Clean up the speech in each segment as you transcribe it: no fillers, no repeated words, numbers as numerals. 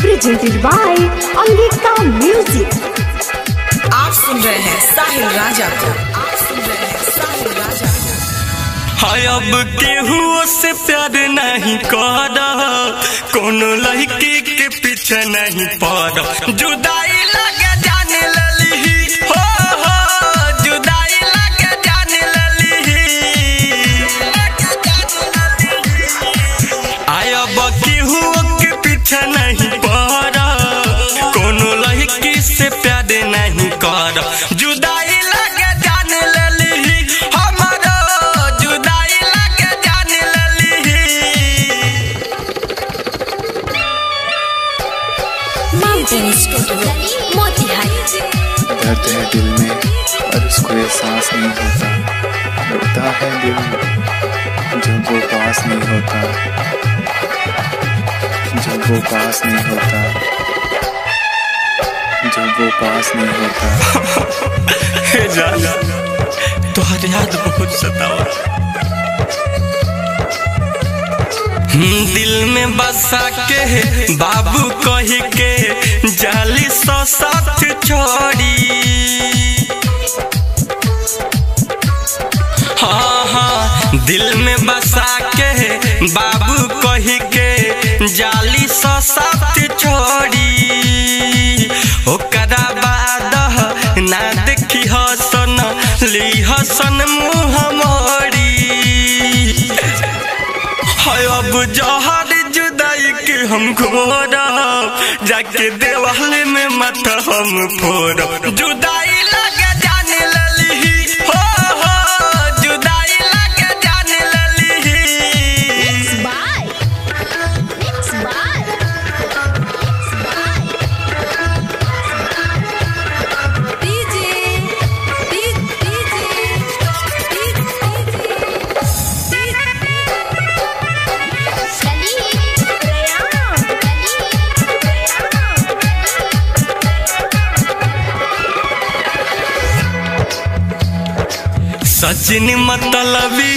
Presented by Angika Music। आप सुन रहे हैं साहिल राजा को। हाय अब केहू से प्यार नहीं कर, कोनो लड़की के पीछे नहीं पड़। जुदाई लगे जाने लली हो, जुदाई लगे जाने लली। आय अब केहू के पीछे नहीं पड़, कोनो लड़की से प्यार नहीं कर। जुदाई लगे जाने लली हमारो, जुदाई लगे जाने लली। Mountain studio Motihari. दर्द है दिल में और उसको एहसास नहीं होता, रोता है दिल जब वो पास नहीं होता, जब वो पास नहीं होता, जब वो पास नहीं होता। हे जाना तोहर याद बहुत सतावा, दिल में बसा के बाबू कही के जाली सौ साथ छोड़ी। हाँ हाँ दिल में बसा के बाबू कही के जाली सौ साथ छोड़ी। ओकरा बाद ना देखी हसन ली हसन मुँह मोड़ी। हाय अब जहर जुदाई के हम घोरब, जाके देवाल में माथा हम फोड़ब। जुदाई लगे जाने लली हो, जुदाई लगे जाने लली। सचिन मतलबी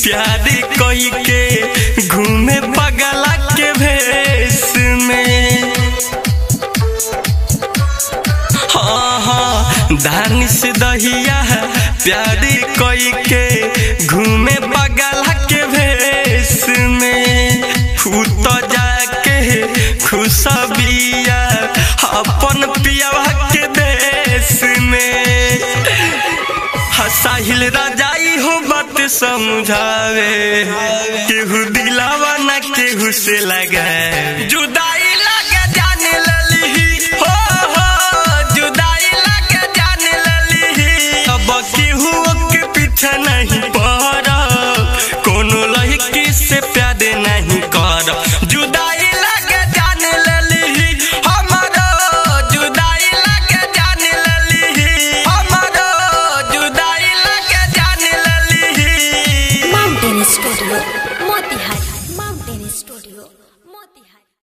प्यारी कोई के घूमे पगला के भेष में। हाँ हाँ दानिश दहिया प्यारी कोई के घूमे पगला के भेष में। तो जाके खुशबिया अपन पियावा के देश में। साहिल राजाई हो बात समझावे, केहू दिलावा ना केहू से लगाए। जुदा